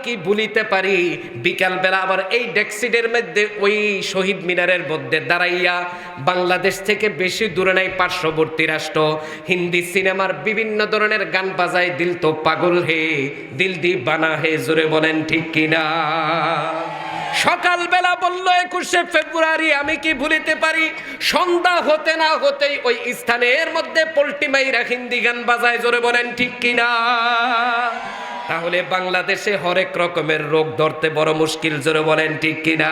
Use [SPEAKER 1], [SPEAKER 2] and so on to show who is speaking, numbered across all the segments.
[SPEAKER 1] কি ভুলিতে পারি বিকালবেলা আবার এই ডেক্সিডের মধ্যে ওই শহীদ মিনারের মধ্যে দাঁড়াইয়া বাংলাদেশ থেকে বেশি দূরে নাই পার্শ্ববর্তী রাষ্ট্র হিন্দি সিনেমার বিভিন্ন ধরনের গান বাজায় দিল তো পাগল হে দিল দি বানা হে, জোরে বলেন ঠিক কিনা? সকালবেলা বলল 21শে ফেব্রুয়ারি, আমি কি ভুলিতে পারি? সন্ধ্যা হতে না হতেই ওই স্থানের মধ্যে পোল্টি মাইরা হিন্দি গান বাজায়, জোরে বলেন ঠিক কিনা? তাহলে বাংলাদেশে হরেক রকমের রোগ ধরতে বড় মুশকিল, জোরে বলেন ঠিক কিনা?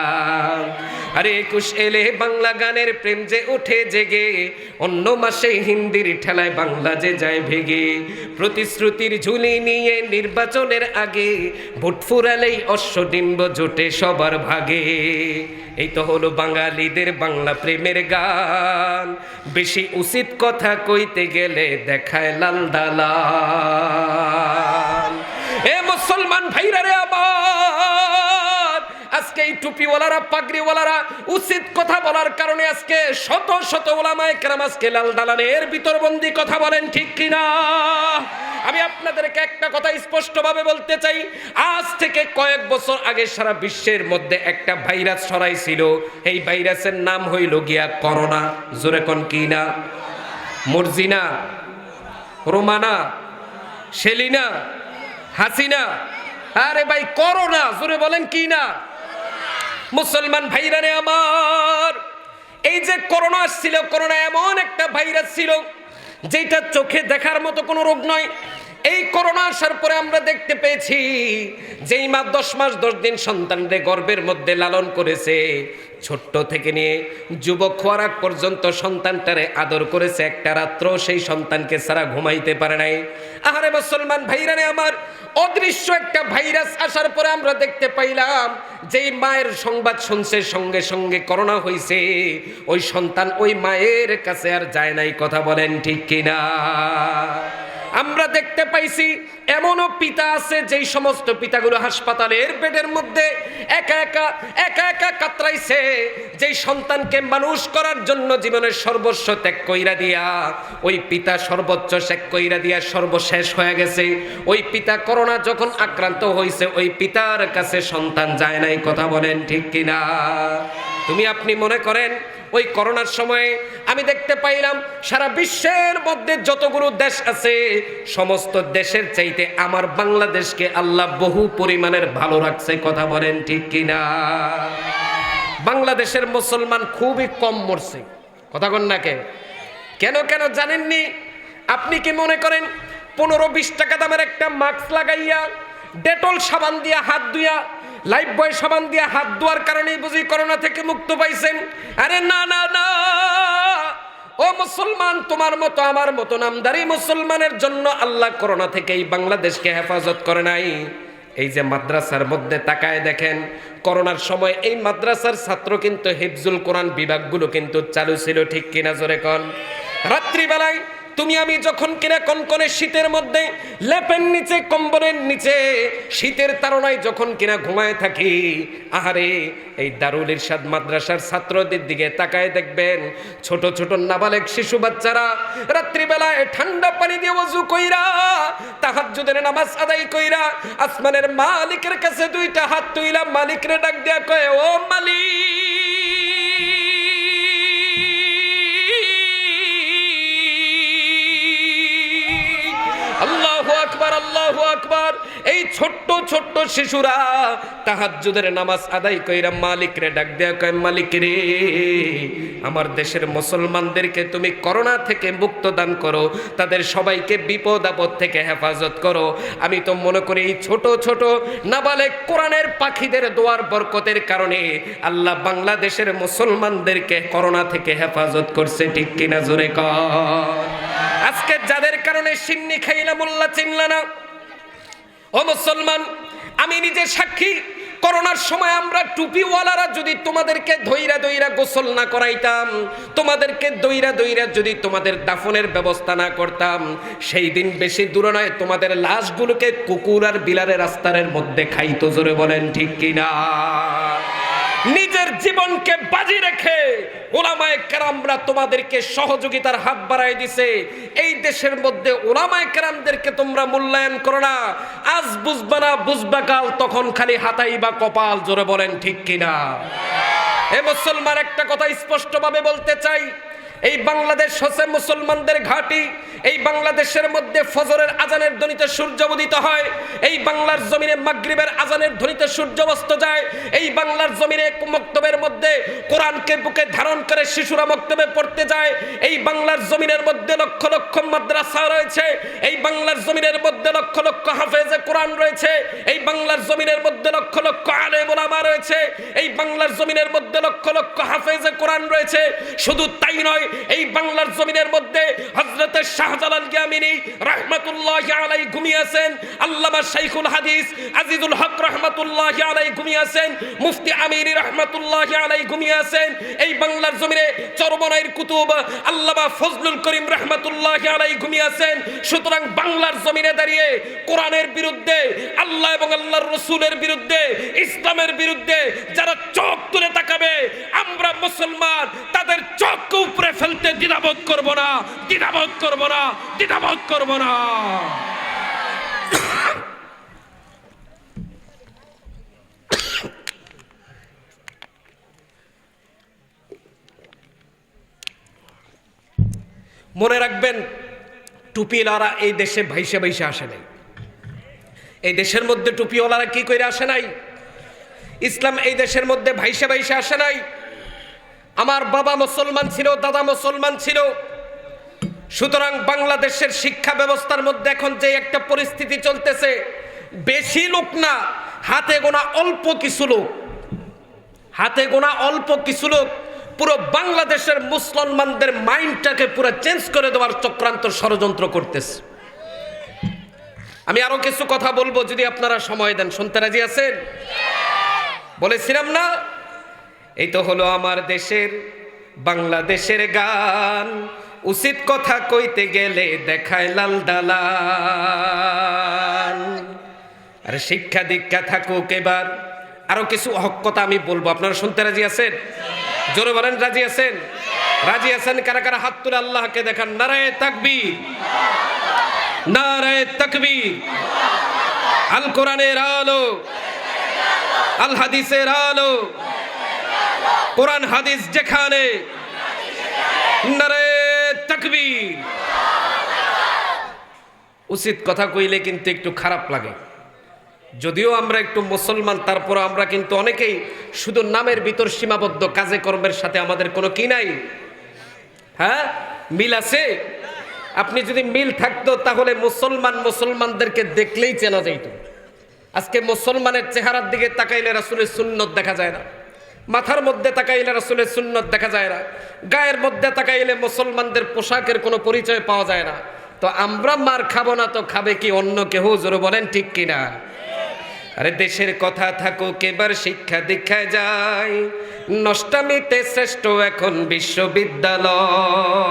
[SPEAKER 1] আরে 21 এলে বাংলা গানের প্রেম যে ওঠে জেগে, অন্য মাসে হিন্দির ঠেলায় বাংলা যে যায় ভেগে। প্রতিশ্রুতির ঝুলি নিয়ে নির্বাচনের আগে ভোট ফুরালেই অশ্বডিম্ব জোটে সবার ভাগে। এই তো হলো বাঙালিদের বাংলা প্রেমের গান, বেশি উচিত কথা কইতে গেলে দেখায় লাল দালান। এ মুসলমান ভাইরা রে আমার, আজকে এই টুপিওয়ালারা পাগড়িওয়ালারা উচিত কথা বলার কারণে আজকে শত শত ওলামায়ে কেরাম আজকে লাল দালানের ভিতরবন্দি কথা বলেন ঠিক কিনা? আমি আপনাদেরকে একটা কথা স্পষ্টভাবে বলতে চাই, আজ থেকে কয়েক বছর আগে সারা বিশ্বের মধ্যে একটা ভাইরাস ছড়াইছিল, এই ভাইরাসের নাম হইল গিয়া করোনা। জোরে কোন কি না? মর্জিনা, রোমানা, সেলিনা, হাসিনা, আরে ভাই করোনা, জোরে বলেন কি না? মুসলমান ভাইরা রে আমার, এই যে করোনা আসছিল, করোনা এমন একটা ভাইরাস ছিল যেটা চোখে দেখার মতো কোনো রোগ নয়। এই করোনা আসার পরে আমরা দেখতে পেয়েছি যেই মা 10 মাস 10 দিন সন্তানদের গর্ভের মধ্যে লালন করেছে, ছোট্ট থেকে নিয়ে যুবক হওয়ার আগ পর্যন্ত সন্তানটারে আদর করেছে, একটা রাত্র সেই সন্তানকে ছাড়া ঘুমাইতে পারে নাই। আহারে মুসলমান ভাইরা রে আমার, অদৃশ্য একটা ভাইরাস আসার পরে আমরা দেখতে পাইলাম যেই মায়ের সংবাদ শুনছে সঙ্গে সঙ্গে করোনা হয়েছে, ওই সন্তান ওই মায়ের কাছে আর যায় নাই, কথা বলেন ঠিক কিনা? আমরা দেখতে পাইছি এমনও পিতা আছে যেই সমস্ত পিতাগুলো হাসপাতালের বেডের মধ্যে একা একা কাতরাইছে, যেই সন্তানকে মানুষ করার জন্য জীবনের সর্বস্ব ত্যাগ কইরা দিয়া ওই পিতা সর্বোচ্চ ত্যাগ কইরা দিয়া সর্বশেষ হয়ে গেছে। ওই পিতা করোনা যখন আক্রান্ত হয়েছে, ওই পিতার কাছে সন্তান যায় নাই, কথা বলেন ঠিক কিনা? তুমি আপনি মনে করেন ওই করোনার সময়ে আমি দেখতে পাইলাম সারা বিশ্বের মধ্যে যতগুলো দেশ আছে সমস্ত দেশের চাইতে আমার বাংলাদেশকে আল্লাহ বহু পরিমাণের ভালো রাখছে, কথা বলেন ঠিক কিনা? বাংলাদেশের মুসলমান খুবই কম মরছে, কথা কন না কে? কেন জানেননি? আপনি কি মনে করেন 15-20 টাকা দামের একটা মাস্ক লাগাইয়া ডেটল সাবান দিয়া হাত ধুইয়া লাইফবয় সাবান দিয়া হাত ধোয়ার কারণেই বুঝি করোনা থেকে মুক্ত পাইছেন? আরে না না না, ও মুসলমান, তোমার মতো আমার মতো নামদারি মুসলমানের জন্য আল্লাহ করোনা থেকে এই বাংলাদেশকে হেফাজত করে নাই। এই যে মাদ্রাসার মধ্যে তাকায় দেখেন, করোনার সময় এই মাদ্রাসার ছাত্র কিন্তু হিফজুল কোরআন বিভাগগুলো কিন্তু চালু ছিল, ঠিক কিনা জোরে কোন? রাত্রিবেলায় তুমি আমি যখন কিনা কনকনে শীতের মধ্যে লেপের নিচে কম্বলের নিচে শীতের তাড়নায় যখন কিনা ঘুমায় থাকি, আহারে এই দারুল ইরশাদ মাদ্রাসার ছাত্রদের দিকে তাকায় দেখবেন ছোট ছোট নাবালেগ শিশু বাচ্চারা রাত্রিবেলায় ঠান্ডা পানি দিয়ে ওযু কইরা তাহাজ্জুদের নামাজ আদায় কইরা আসমানের মালিকের কাছে 2টা হাত তুইলা মালিকরে ডাক দিয়া কয়, ও মালিক, আল্লাহু আকবার, আল্লাহু আকবার। এই ছোট্ট ছোট্ট শিশুরা তাহাজ্জুদের নামাজ আদায় কইরা মালিকরে ডাক দেয়া কয়, মালিক রে, আমার দেশের মুসলমানদেরকে তুমি করোনা থেকে মুক্ত দান করো, তাদের সবাইকে বিপদ আপদ থেকে হেফাজত করো। আমি তো মনে করি এই ছোট ছোট নাবালেগ কোরআনের পাখিদের দোয়ার বরকতের কারণে আল্লাহ বাংলাদেশের মুসলমানদেরকে করোনা থেকে হেফাজত করছে, ঠিক কিনা জোরে কর? আজকে যাদের কারণে সিন্নি খাইলা মোল্লা চিনলা না, ও মুসলমান, আমি নিজে সাক্ষী। করোনার সময় আমরা টুপিওয়ালারা যদি তোমাদেরকে ধইরা ধইরা গোসল না করাইতাম, তোমাদেরকে ধইরা ধইরা যদি তোমাদের দাফনের ব্যবস্থা না করতাম, সেই দিন বেশি দূর নয় তোমাদের লাশগুলোকে কুকুর আর বিলারের রাস্তার মধ্যে খাইতো, জোরে বলেন ঠিক কিনা? নিজের জীবনকে বাজি রেখে উলামায়ে কেরামরা তোমাদেরকে সহযোগিতার হাত বাড়ায় দিছে। এই দেশের মধ্যে উলামায়ে কেরামদেরকে তোমরা মূল্যায়ন করো না। আজ বুঝবা না, বুঝবা কাল, তখন খালি হাতাই বা কপাল। জোরে বলেন ঠিক কিনা? এ মুসলমান, একটা কথা স্পষ্টভাবে বলতে চাই, এই বাংলাদেশ হচ্ছে মুসলমানদের ঘাঁটি। এই বাংলাদেশের মধ্যে ফজরের আজানের ধ্বনিতে সূর্য উদিত হয়, এই বাংলার জমিনে মাগরিবের আজানের ধ্বনিতে সূর্য অস্ত যায়। এই বাংলার জমিনে মক্তবের মধ্যে কোরআনকে বুকে ধারণ করে শিশুরা মক্তবে পড়তে যায়। এই বাংলার জমিনের মধ্যে লক্ষ লক্ষ মাদ্রাসা রয়েছে। এই বাংলার জমিনের মধ্যে লক্ষ লক্ষ হাফেজে কোরআন রয়েছে। এই বাংলার জমিনের মধ্যে লক্ষ লক্ষ আলেম ওলামা রয়েছে। এই বাংলার জমিনের মধ্যে লক্ষ লক্ষ হাফেজে কোরআন রয়েছে। শুধু তাই নয়, এই বাংলার জমিনের মধ্যে হযরত শাহজালাল ইয়ামিনী রাহমাতুল্লাহি আলাইহি ঘুমিয়ে আছেন, আল্লামা শাইখুল হাদিস আজিজুল হক রাহমাতুল্লাহি আলাইহি ঘুমিয়ে আছেন, মুফতি আমিনী রাহমাতুল্লাহি আলাইহি ঘুমিয়ে আছেন। এই বাংলার জমিনে চরমনাইর কুতুব আল্লামা ফজলুল করিম রাহমাতুল্লাহি আলাইহি ঘুমিয়ে আছেন। সুতরাং বাংলার জমিনে দাঁড়িয়ে কোরআনের বিরুদ্ধে, আল্লাহ এবং আল্লাহর রাসূলের বিরুদ্ধে, ইসলামের বিরুদ্ধে যারা চোখ তুলে তাকাবে, আমরা মুসলমান তাদের চোখকে উপরে ফেলতে দ্বিধাবোধ করব না, দ্বিধাবোধ করব না, দ্বিধাবোধ করব না। মনে রাখবেন, টুপিওয়ালারা এই দেশে ভাইসে ভাইসে আসে নাই। এই দেশের মধ্যে টুপিওয়ালারা কি করে আসে নাই? ইসলাম এই দেশের মধ্যে ভাইসে ভাইসে আসে নাই। আমার বাবা মুসলমান ছিল, দাদা মুসলমান ছিল। সুতরাং বাংলাদেশের শিক্ষা ব্যবস্থার মধ্যে এখন যে একটা পরিস্থিতি চলতেছে, বেশি লোক না, হাতে গোনা অল্প কিছু লোক, হাতে গোনা অল্প কিছু লোক পুরো বাংলাদেশের মুসলমানদের মাইন্ডটাকে পুরো চেঞ্জ করে দেওয়ার চক্রান্ত ষড়যন্ত্র করতেছে। আমি আরো কিছু কথা বলবো, যদি আপনারা সময় দেন। শুনতে রাজি আছেন? বলেছিলাম না, এই তো হলো আমার দেশের বাংলাদেশের গান। উচিত কথা কইতে গেলে দেখায় লাল দালান। আর শিক্ষা দীক্ষা থাকুক। এবার আরো কিছু হক কথা আমি বলবো, আপনারা শুনতে রাজি আছেন? জোরে বলেন, রাজি আছেন? রাজি আছেন কারা কারা? হাত তুলে আল্লাহকে দেখান। নারায়ে তাকবীর, নারায়ে তাকবীর। আল কোরআনের আলো, আল হাদিসের আলো, কোরআন হাদিস যেখানে, নারায়ে তাকবীর। উচিত কথা কইলে কিন্তু একটু খারাপ লাগে, যদিও আমরা একটু মুসলমান, তারপর আমরা কিন্তু অনেকেই শুধু নামের ভিতর সীমাবদ্ধ, কাজে কর্মের সাথে আমাদের কোনো কি নাই। হ্যাঁ, মিল আছে। আপনি যদি মিল থাকতো তাহলে মুসলমানদেরকে দেখলেই চেনা যাইত। আজকে মুসলমানের চেহারার দিকে তাকাইলে রাসূলের সুন্নত দেখা যায় না, মাথার মধ্যে তাকাইলে রাসূলের সুন্নত দেখা যায় না, গায়ের মধ্যে তাকাইলে মুসলমানদের পোশাকের কোনো পরিচয় পাওয়া যায় না। তো আমরা মার খাবো না তো খাবে কি অন্য কেউ? জোরে বলেন ঠিক কিনা? আরে দেশের কথা থাকুক, এবার শিক্ষা দীক্ষায় যায়। নষ্টামিতে শ্রেষ্ঠ এখন বিশ্ববিদ্যালয়।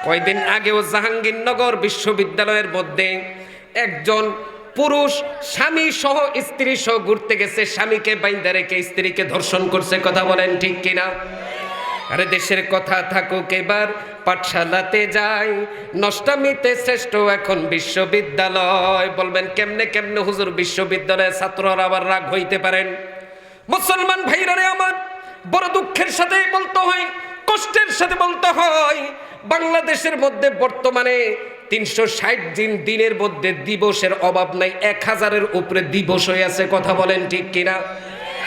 [SPEAKER 1] কয়দিন আগেও জাহাঙ্গীরনগর বিশ্ববিদ্যালয়ের মধ্যে একজন পুরুষ স্বামী সহ স্ত্রী সহ ঘুরতে গেছে, স্বামীকে বাইন্ধা রেখে স্ত্রীকে ধর্ষণ করছে। কথা বলেন ঠিক কিনা? আরে দেশের কথা থাকুক, এবার পাঠশালাতে যাই। নষ্টামিতে শ্রেষ্ঠ এখন বিশ্ববিদ্যালয়। বলবেন কেমনে কেমনে হুজুর বিশ্ববিদ্যালয়ের ছাত্ররা আবার রাগ হইতে পারেন? মুসলমান ভাইরা রে আমার, বড় দুঃখের সাথে বলতে হয়, কষ্টের সাথে বলতে হয়, বাংলাদেশের মধ্যে বর্তমানে 360 দিনের মধ্যে দিবসের অভাব নাই। 1000-এর উপরে দিবস হয়ে আছে। কথা বলেন ঠিক কিনা?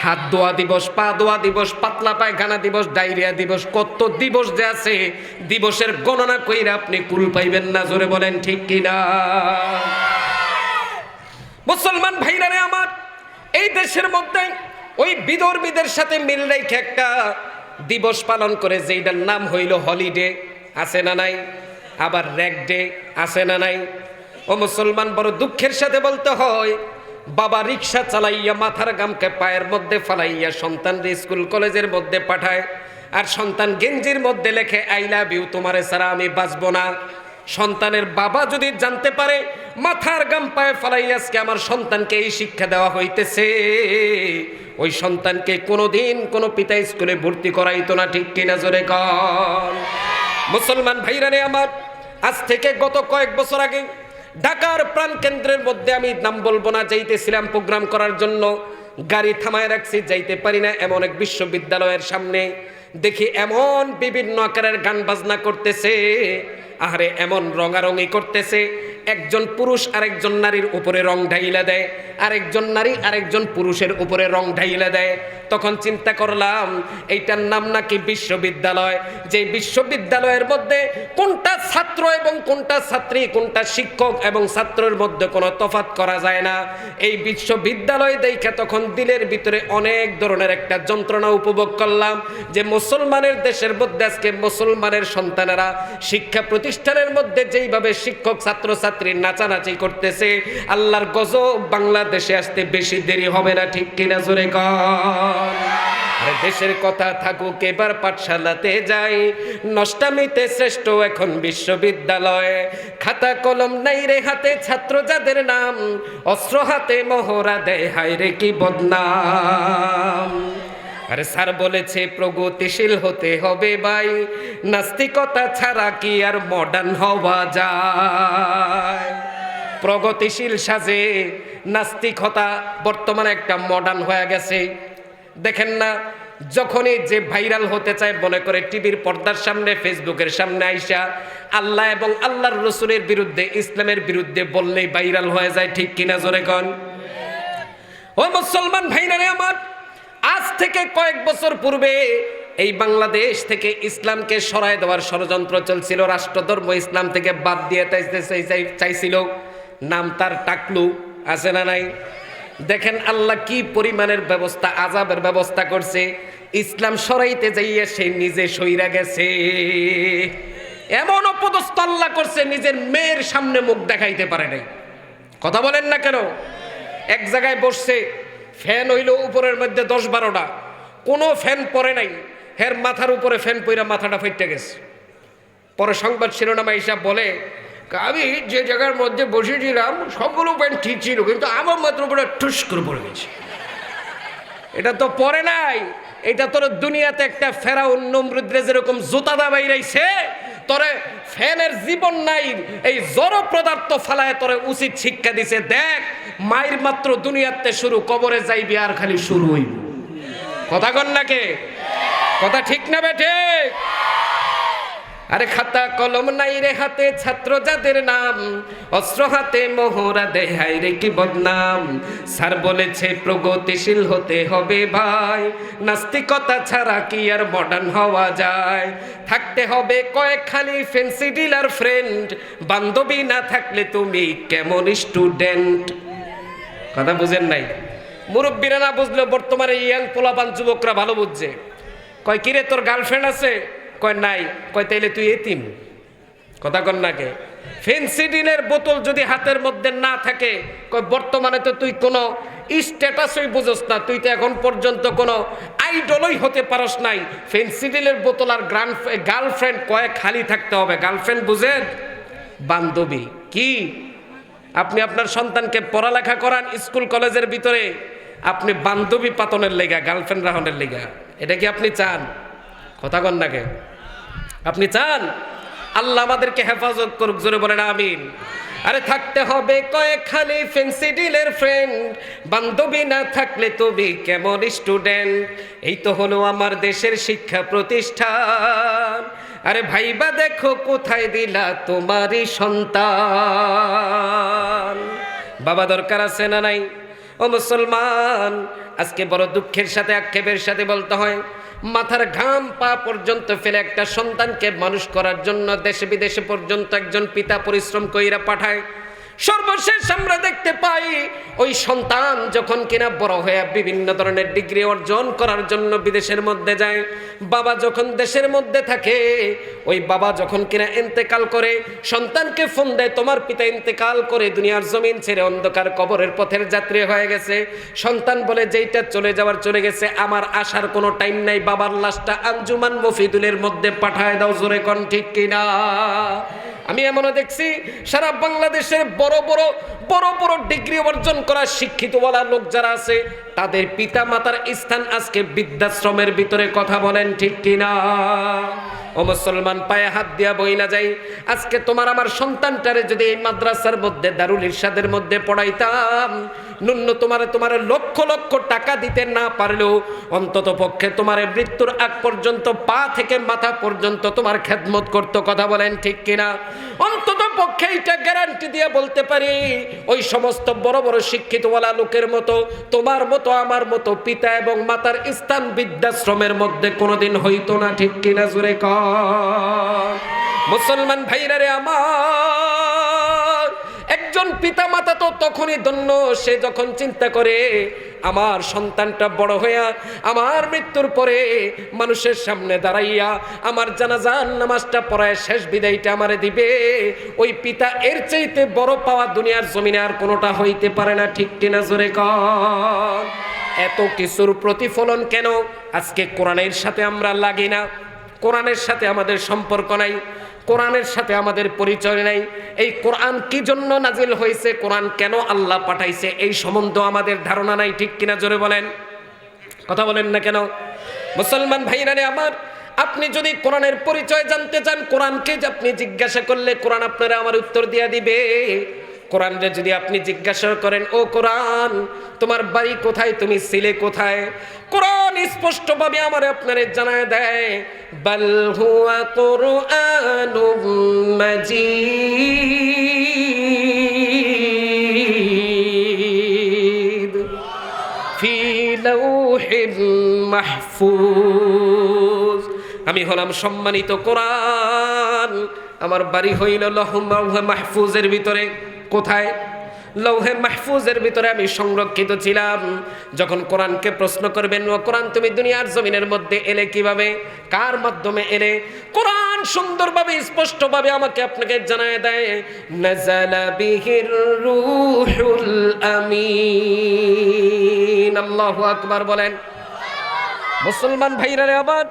[SPEAKER 1] হাত ধোয়া দিবস, পা ধোয়া দিবস, পাতলা পায়খানা দিবস, ডায়রিয়া দিবস, কত দিবস যে আছে, দিবসের গণনা কইরা আপনি কুল পাইবেন না। জোরে বলেন ঠিক কিনা? মুসলমান ভাইরা রে আমার, এই দেশের মধ্যে ওই বিধর্মীদের সাথে মিল রেখে একটা দিবস পালন করে, যেটার নাম হইল হলিডে। আছে না নাই? আবার র্যাক ডে আছে না নাই? ও মুসলমান, বড় দুঃখের সাথে বলতে হয়, বাবা রিক্সা চালাইয়া মাথার গামকে পায়ের মধ্যে ফালাইয়া সন্তানদের স্কুল কলেজের মধ্যে পাঠায়, আর সন্তান গেঞ্জির মধ্যে লেখে আই লাভ ইউ, তোমারে ছাড়া আমি বাঁচবো না। সন্তানের বাবা যদি জানতে পারে, মাথার গাম পায়ে ফেলাই আজকে আমার সন্তানকে এই শিক্ষা দেওয়া হইতেছে, ওই সন্তানকে কোনোদিন কোনো পিতা স্কুলে ভর্তি করাইতো না। ঠিক কিনা জোরে কর। মুসলমান ভাইরা রে আমার, আজ থেকে গত কয়েক বছর আগে ঢাকার প্রাণকেন্দ্রের মধ্যে, আমি নাম বলবো না, যাইতেছিলাম প্রোগ্রাম করার জন্য, গাড়ি থামায় রাখছি, যাইতে পারি না, এমন এক বিশ্ববিদ্যালয়ের সামনে দেখি এমন বিভিন্ন আকারের গান বাজনা করতেছে, আরে এমন রঙারঙি করতেছে, একজন পুরুষ আরেকজন নারীর উপরে রং ঢাইলা দেয়, আরেকজন নারী আরেকজন পুরুষের উপরে রং ঢাইলা দেয়। তখন চিন্তা করলাম এইটার নাম নাকি বিশ্ববিদ্যালয়, যে বিশ্ববিদ্যালয়ের মধ্যে কোনটা ছাত্র এবং কোনটা ছাত্রী, কোনটা শিক্ষক এবং ছাত্রের মধ্যে কোনো তফাৎ করা যায় না। এই বিশ্ববিদ্যালয় দেখে তখন দিলের ভিতরে অনেক ধরনের একটা যন্ত্রণা উপভোগ করলাম, যে মুসলমানের দেশের মধ্যে আজকে মুসলমানের সন্তানেরা শিক্ষা প্রতিষ্ঠানের মধ্যে যেইভাবে শিক্ষক ছাত্র ছাত্রীর নাচানাচি করতেছে, আল্লাহর গজব বাংলাদেশে আসতে বেশি দেরি হবে না। ঠিক কিনা জোরে কর। আরে দেশের কথা থাকুক, এবার পাঠশালাতে যাই, নষ্টামিতে শ্রেষ্ঠ এখন বিশ্ববিদ্যালয়। খাতা কলম নাই রে হাতে, ছাত্র যাদের নাম, অস্ত্র হাতে মহড়া দেয়, হায় রে কি বদনাম। আরে স্যার বলেছে প্রগতিশীল হতে হবে ভাই, নাস্তিকতা ছাড়া কি আর মডার্ন হওয়া যায়? প্রগতিশীল সাজে নাস্তিকতা বর্তমানে একটা মডার্ন হয়ে গেছে। দেখেন না, যখনই যে ভাইরাল হতে চায় মনে করে টিভির পর্দার সামনে, ফেসবুকের সামনে আইসা আল্লাহ এবং আল্লাহর রসুলের বিরুদ্ধে, ইসলামের বিরুদ্ধে বললেই ভাইরাল হয়ে যায়। ঠিক কিনা জোরে কন। ও মুসলমান ভাইরা রে আমার, আজ থেকে কয়েক বছর পূর্বে এই বাংলাদেশ থেকে ইসলামকে সরায় দেওয়ার ষড়যন্ত্র চলছিল, রাষ্ট্রধর্ম ইসলাম থেকে বাদ দিয়ে চাইছিল, নাম তার টাকলু, আছে না নাই? দেখেন আল্লাহ কি পরিমাণের ব্যবস্থা, আযাবের ব্যবস্থা করছে। ইসলাম সরাইতে যাইয়া সে নিজে সইরা গেছে, এমন অপদস্থ আল্লাহ করছে, নিজের মেয়ের সামনে মুখ দেখাইতে পারে নাই। কথা বলেন না কেন? এক জায়গায় বসছে, ফ্যান হইল উপরের মধ্যে 10-12টা, কোনো ফ্যান পরে নাই, হের মাথার উপরে ফ্যান পইরা মাথাটা ফাইটে গেছে। পরে সংবাদ শিরোনামে হিসাব বলে, আমি যে জায়গার মধ্যে বসেছিলাম সবগুলো ফ্যান ঠিক ছিল, কিন্তু আমার মাত্র উপরে ঠুস করে পড়ে গেছে। এটা তো পরে নাই, এটা তোর দুনিয়াতে একটা ফেরাউন নমরুদরে যেরকম জুতা দা বাইরাইছে, তোরে ফ্যানের জীবন নাই, এই জড় পদার্থ ফালায় তোরে উচিত শিক্ষা দিছে। দেখ মায়ের মাত্র দুনিয়াতে শুরু, কবরে যাইবি আর খালি শুরু হইব। কথা কন নাকে? কথা ঠিক না বেঠে? আরে খাতা কলম নাই রে হাতে, ছাত্র যাদের নাম, অস্ত্র হাতে মহড়া দেয়, হায় রে কি বদনাম। স্যার বলেছে প্রগতিশীল হতে হবে ভাই, নাস্তিকতা ছাড়া কি আর মডার্ন হওয়া যায়? থাকতে হবে কয়েকখানি ফ্যান্সি ডিলার ফ্রেন্ড, বান্ধবী না থাকলে তুমি কেমন স্টুডেন্ট। কথা বুঝেন নাই? মুরব্বীরা না বুঝলেও বর্তমানে ইয়াং পোলাপান যুবকরা ভালো বুঝছে। কয় কিরে তোর গার্লফ্রেন্ড আছে? কয় নাই। কয় তাইলে তুই এতিম। কথা কন নাকে? ফেন্সিডিলের বোতল যদি হাতের মধ্যে না থাকে, কয় বর্তমানে তো তুই কোনো স্ট্যাটাসই বুঝোস না, তুই তো এখন পর্যন্ত কোনো আইডলই হতে পারস নাই। ফেন্সিডিলের বোতল আর গার্লফ্রেন্ড কয়েক খালি থাকতে হবে। গার্লফ্রেন্ড বুঝেন? বান্ধবী। কি আপনি আপনার সন্তানকে পড়ালেখা করান স্কুল কলেজের ভিতরে, আপনি বান্ধবী পাতনের লেগা, গার্লফ্রেন্ড রাহনের লেগা, এটা কি আপনি চান? কথা কন নাকে? আপনি চান? আল্লাহ আমাদেরকে হেফাজত করুক, জোরে বলেন আমিন। আরে থাকতে হবে কয়েকখানি ফ্যান্সি ডিলের ফ্রেন্ড, বান্ধবী না থাকলে তুমি কেমন স্টুডেন্ট। এই তো হলো আমার দেশের শিক্ষা প্রতিষ্ঠান। আরে ভাইবা দেখো কোথায় দিলা তোমারই সন্তান। বাবা দরকার আছে না নাই? ও মুসলমান, আজকে বড় দুঃখের সাথে আক্ষেপের সাথে বলতে হয়, মাথার ঘাম পা পর্যন্ত ফেলে একটা সন্তানকে মানুষ করার জন্য দেশে বিদেশে পর্যন্ত একজন পিতা পরিশ্রম কইরা পাঠায়। সর্বশেষ আমরা দেখতে পাই ওই সন্তান যখন কিনা বড় হয়ে বিভিন্ন ধরনের ডিগ্রি অর্জন করার জন্য বিদেশের মধ্যে যায়, বাবা যখন দেশের মধ্যে থাকে, ওই বাবা যখন কিনা ইন্তেকাল করে, সন্তানকে ফোন দেয়, তোমার পিতা ইন্তেকাল করে দুনিয়ার জমিন ছেড়ে অন্ধকার কবরের পথের যাত্রী হয়ে গেছে। সন্তান বলে যেইটা চলে যাওয়ার চলে গেছে, আমার আসার কোনো টাইম নাই, বাবার লাশটা আঞ্জুমান মফিদুলের মধ্যে পাঠায় দাও। জোরে কোন ঠিক কিনা? আমি এমনও দেখছি সারা বাংলাদেশের বড় বড় ডিগ্রি অর্জন করা শিক্ষিত বলা লোক যারা আছে তাদের পিতা মাতার স্থান আজকে বৃদ্ধাশ্রমের ভিতরে। কথা বলেন ঠিক কিনা? ও মুসলমান, পায়ে হাত দিয়া বইলা যাই, আজকে তোমার আমার সন্তানটারে যদি এই মাদ্রাসার মধ্যে দারুল ইরশাদের মধ্যে পড়াইতাম, তোমার লক্ষ লক্ষ টাকা দিতে না পারলেও অন্তত পক্ষে তোমার মৃত্যুর আগ পর্যন্ত পা থেকে মাথা পর্যন্ত তোমার খেদমত করত। কথা বলেন ঠিক কিনা? অন্তত পক্ষে এটা গ্যারান্টি দিয়ে বলতে পারি ওই সমস্ত বড় বড় শিক্ষিত ওয়ালা লোকের মতো তোমার মতো আমার মতো পিতা এবং মাতার স্থান বৃদ্ধাশ্রমের মধ্যে কোনোদিন হইতো না। ঠিক কিনা? জোরে কর মুসলমান ভাইরা রে আমার। একজন পিতা মাতা তো তখনই ধন্য সে যখন চিন্তা করে আমার সন্তানটা বড় হইয়া আমার মৃত্যুর পরে মানুষের সামনে দাঁড়াইয়া আমার জানাজার নামাজটা পড়ায় শেষ বিদায়টা আমারে দিবে। ওই পিতা এর চাইতে বড় পাওয়া দুনিয়ার জমিনে আর কোনোটা হইতে পারে না। ঠিক কিনা? জোরে কর। এত কিছুর প্রতিফলন কেন? আজকে কোরআনের সাথে আমরা লাগি না, কোরআনের সাথে আমাদের সম্পর্ক নাই, কোরআনের সাথে আমাদের পরিচয় নাই। এই কোরআন কি জন্য নাজিল হয়েছে, কোরআন কেন আল্লাহ পাঠাইছে, এই সম্বন্ধে আমাদের ধারণা নাই। ঠিক কিনা? জোরে বলেন, কথা বলেন না কেন? মুসলমান ভাইরা রে আমার, আপনি যদি কোরআনের পরিচয় জানতে চান, কোরআনকে আপনি জিজ্ঞাসা করলে কোরআন আপনারা আমার উত্তর দিয়ে দিবে। কোরআনরে যদি আপনি জিজ্ঞাসা করেন, ও কোরআন তোমার বাড়ি কোথায়, তুমি ছিলে কোথায়, কোরআন স্পষ্টভাবে আমার আপনারে জানায় দেয়, বাল হুয়া কুরআনুম মাজিদ ফি লাউহিল মাহফুজ। আমি হলাম সম্মানিত কোরআন, আমার বাড়ি হইল লৌহে মাহফুজের ভিতরে। কোথায়? লৌহে মাহফুজের ভিতরে আমি সংরক্ষিত ছিলাম। যখন কোরআনকে প্রশ্ন করবেন, ও কোরআন তুমি দুনিয়ার জমিনের মধ্যে এলে কিভাবে, কার মাধ্যমে এলে, কোরআন সুন্দরভাবে স্পষ্টভাবে আমাকে আপনাকে জানায় দেয়, নাযালা বিহির রূহুল আমিন। আল্লাহু আকবার বলেন। মুসলমান ভাইরা রে আবার,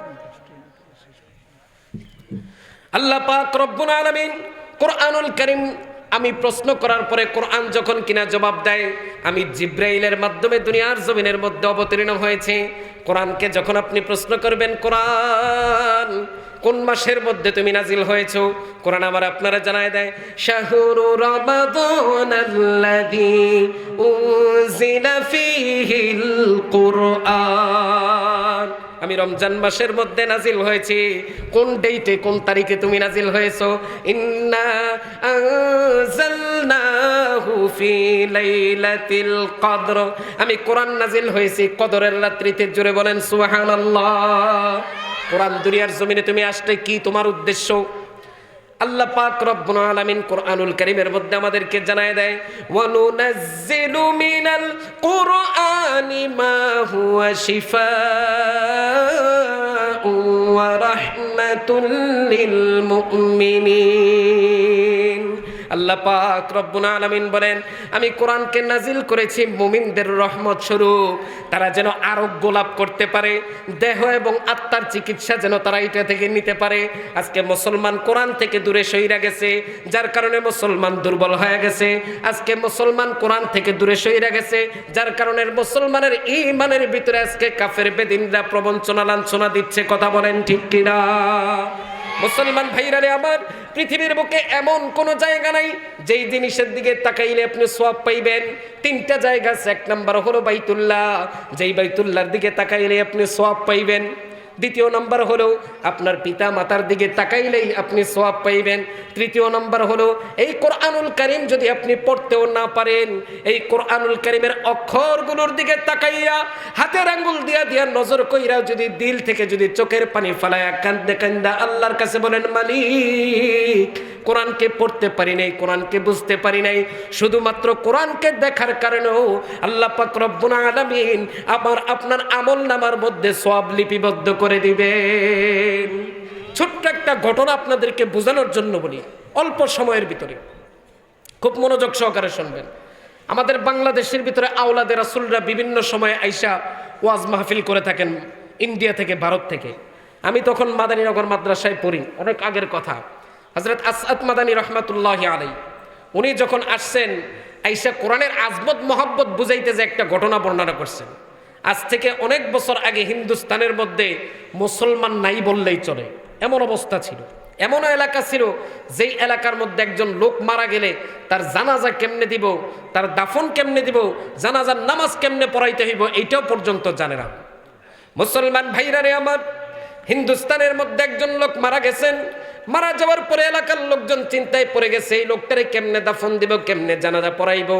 [SPEAKER 1] আল্লাহ পাক রব্বুল আলামিন কোরআনুল কারীম আমি প্রশ্ন করার পরে কোরআন যখন কিনা জবাব দেয়, আমি জিব্রাইলের মাধ্যমে দুনিয়ার জমিনের মধ্যে অবতীর্ণ হয়েছে। কোরআনকে যখন আপনি প্রশ্ন করবেন, কোরআন কোন মাসের মধ্যে তুমি নাজিল হয়েছো, কোরআন আমার আপনারা জানায় দেয়, শাহরু রমাদানাল্লাযী উনজিলা ফীহিল কুরআন। আমি রমজান মাসের মধ্যে নাজিল হয়েছি। কোন ডেটে, কোন তারিখে তুমি নাজিল হয়েছো? ইন্না আনজালনাহু ফি লাইলাতিল কদর। আমি কোরআন নাজিল হয়েছি কদরের রাত্রিতে। জোরে বলেন সুবহানাল্লাহ। কোরআন দুনিয়ার জমিনে তুমি আসলে কি তোমার উদ্দেশ্য? আল্লাহ পাক রব্বুল আলামিন কোরআনুল কারীমের মধ্যে আমাদেরকে জানায় দেয়, ওয়া নুনাজ্জিলু মিনাল কুরআনি মা হুয়া শিফাa'un ওয়া রাহমাতুল লিল মুমিনিন। আল্লাহ পাক রব্বুল আলামিন বলেন, আমি কোরআনকে নাজিল করেছি মুমিনদের রহমত স্বরূপ, তারা যেন আরোগ্য লাভ করতে পারে, দেহ এবং আত্মার চিকিৎসা যেন তারা এটা থেকে নিতে পারে। আজকে মুসলমান কোরআন থেকে দূরে সইরা গেছে, যার কারণে মুসলমান দুর্বল হয়ে গেছে। আজকে মুসলমান কোরআন থেকে দূরে সইরা গেছে, যার কারণে মুসলমানের ঈমানের ভিতরে আজকে কাফের বেদিনরা প্রবঞ্চনা লাঞ্ছনা দিচ্ছে। কথা বলেন ঠিক কিনা? মুসলমান ভাইরা রে আমার, পৃথিবীর বুকে এমন কোন জায়গা নাই যেই জিনিসের দিকে তাকাইলে আপনি সওয়াব পাইবেন। তিনটা জায়গা আছে। এক নাম্বার হলো বাইতুল্লাহ, যেই বাইতুল্লাহর দিকে তাকাইলে আপনি সওয়াব পাইবেন। দ্বিতীয় নম্বর হলো আপনার পিতা মাতার দিকে তাকাইলেই আপনি সওয়াব পাইবেন। তৃতীয় নম্বর হলো এই কোরআনুল কারীম যদি আপনি পড়তেও না পারেন, এই কোরআনুল কারীমের অক্ষরগুলোর দিকে তাকাইয়া হাতের আঙ্গুল দিয়া দিয়া নজর কইরা যদি দিল থেকে যদি চোখের পানি ফালায়া কান্দে কান্দা আল্লাহর কাছে বলেন, মালিক কোরআনকে পড়তে পারি নাই, কোরআনকে বুঝতে পারি নাই, শুধুমাত্র কোরআনকে দেখার কারণেও আল্লাহ পাক রব্বুল আলামিন আমার আপনার আমলনামার মধ্যে সওয়াব লিপিবদ্ধ করে দিবেন। ছোট্ট একটা ঘটনা আপনাদেরকে বোঝানোর জন্য বলি, অল্প সময়ের ভিতরে খুব মনোযোগ সহকারে শুনবেন। আমাদের বাংলাদেশের ভিতরে আওলাদে রাসূলরা বিভিন্ন সময়ে আইসা ওয়াজ মাহফিল করে থাকেন, ইন্ডিয়া থেকে, ভারত থেকে। আমি তখন মাদানীনগর মাদ্রাসায় পড়ি, অনেক আগের কথা। হযরত আসআদ মাদানী রাহমাতুল্লাহি আলাইহি উনি যখন আসছেন আইসা কোরআনের আজমত মহব্বত বুঝাইতে যে একটা ঘটনা বর্ণনা করছেন। আজ থেকে অনেক বছর আগে হিন্দুস্তানের মধ্যে মুসলমান নাই বললেই চলে, এমন অবস্থা ছিল। এমন এলাকা ছিল যেই এলাকার মধ্যে একজন লোক মারা গেলে তার জানাজা কেমনে দিব, তার দাফন কেমনে দিব, জানাজার নামাজ কেমনে পড়াইতে হইব এইটাও পর্যন্ত জানে না। মুসলমান ভাইরা রে আমার, হিন্দুস্তানের মধ্যে একজন লোক মারা গেছেন। মারা যাওয়ার পরে এলাকার লোকজন চিন্তায় পড়ে গেছে এই লোকটারে কেমনে দাফন দিব, কেমনে জানাজা পড়াইব।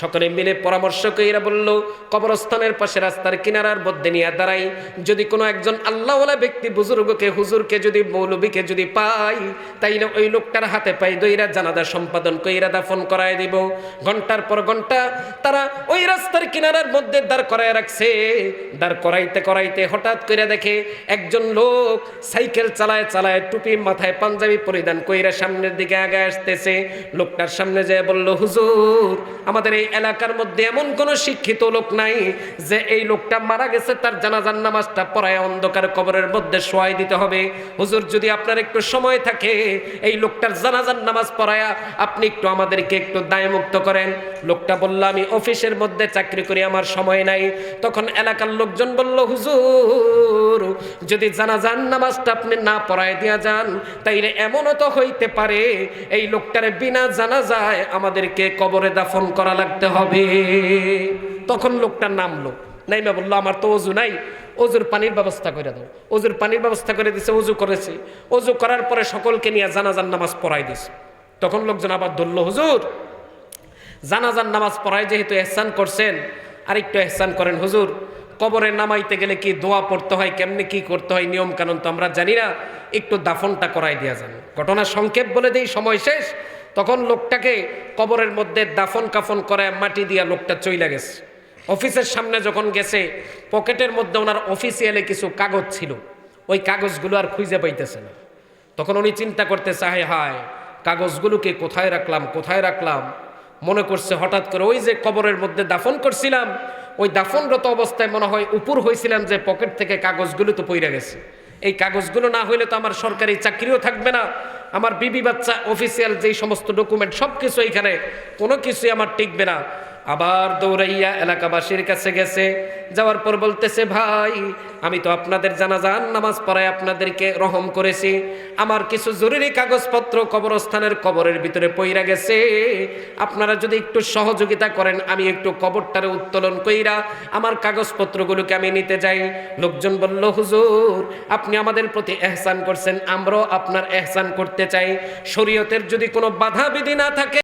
[SPEAKER 1] সকলে মিলে পরামর্শ কইরা বলল, কবরস্থানের পাশে রাস্তার কিনারার মধ্যে নিয়ে দাঁড়াই, যদি কোনো একজন আল্লাহওয়ালা ব্যক্তি বুজুর্গকে, হুজুরকে, যদি মৌলবীকে যদি পাই, তাইলে ওই লোকটার হাতে পাই দইরা জানাজা সম্পাদন কইরা দাফন করায় দিব। ঘন্টার পর ঘন্টা তারা ওই রাস্তার কিনারার মধ্যে দাঁড় করায় রাখছে। দাঁড় করাইতে করাইতে হঠাৎ করে দেখে একজন লোক সাইকেল চালায় চালায়, টুপি মাথায়, পাঞ্জাবি পরিধান কইরা সামনের দিকে আগে আসতেছে। লোকটার সামনে যেয়ে বলল, হুজুর, আমাদের এই এলাকার মধ্যে এমন কোন শিক্ষিত লোক নাই যে এই লোকটা মারা গেছে তার জানাজার নামাজটা পড়ায় অন্ধকার কবরের মধ্যে শোয়াই দিতে হবে। হুজুর, যদি আপনার একটু সময় থাকে এই লোকটার জানাজার নামাজ পড়ায়া আপনি একটু আমাদেরকে একটু দায়মুক্ত করেন। লোকটা বলল, আমি অফিসের মধ্যে চাকরি করি, আমার সময় নাই। তখন এলাকার লোকজন বলল, হুজুর, যদি জানাজার নামাজটা আপনি না পড়ায় দিয়া যান তাইলে এমনও তো হইতে পারে এই লোকটারে বিনা জানাজায় আমাদেরকে কবরে দাফন করা লাগতে হবে। তখন লোকটা নামলো, নাইমা বললো, আমার তো ওযু নাই, ওযুর পানির ব্যবস্থা করে দাও। ওযুর পানির ব্যবস্থা করে দিছে, ওযু করেছে। ওযু করার পরে সকলকে নিয়ে জানাজার নামাজ পড়াই দিছে। তখন লোকজন আবার ধরলো, হুজুর, জানাজার নামাজ পড়ায় যেহেতু ইহসান করছেন, আরেকটু ইহসান করেন হুজুর। কবরে নামাইতে গেলে কি দোয়া পড়তে হয়, কেমনে কি করতে হয়, নিয়ম কানুন তো আমরা জানি না, একটু দাফনটা করাই দেওয়া যান। ঘটনা সংক্ষেপ বলে দেই, সময় শেষ। তখন লোকটাকে কবরের মধ্যে দাফন কাফন করায় মাটি দিয়া লোকটা চইলা গেছে। অফিসের সামনে যখন গেছে, পকেটের মধ্যে ওনার অফিসিয়ালে কিছু কাগজ ছিল, ওই কাগজগুলো আর খুঁজে পাইতেছে না। তখন উনি চিন্তা করতেছে, হায় হায়, কাগজগুলোকে কোথায় রাখলাম, কোথায় রাখলাম। মনে করছে হঠাৎ করে ওই যে কবরের মধ্যে দাফন করছিলাম, ওই দাফনরত অবস্থায় মনে হয় উপর হয়েছিলাম যে পকেট থেকে কাগজগুলো তো পইরা গেছে। এই কাগজগুলো না হইলে তো আমার সরকারি চাকরিও থাকবে না, আমার বিবি বাচ্চা অফিসিয়াল যেই সমস্ত ডকুমেন্ট সব কিছু এইখানে, কোনো কিছুই আমার টিকবে না। আবার দৌড়াইয়া এলাকাবাসীর কাছে গেছে। যাওয়ার পর বলতেছে, ভাই, আমি তো আপনাদের জানাজার নামাজ পড়ায় আপনাদেরকে রহম করেছি, আমার কিছু জরুরি কাগজপত্র কবরস্থানের কবরের ভিতরে পইরা গেছে। আপনারা যদি একটু সহযোগিতা করেন, আমি একটু কবরটারে উত্তোলন কইরা আমার কাগজপত্রগুলোকে আমি নিতে যাই। লোকজন বলল, হুজুর, আপনি আমাদের প্রতি ইহসান করছেন, আমরাও আপনার ইহসান করতে চাই। শরীয়তের যদি কোনো বাধা বিধি না থাকে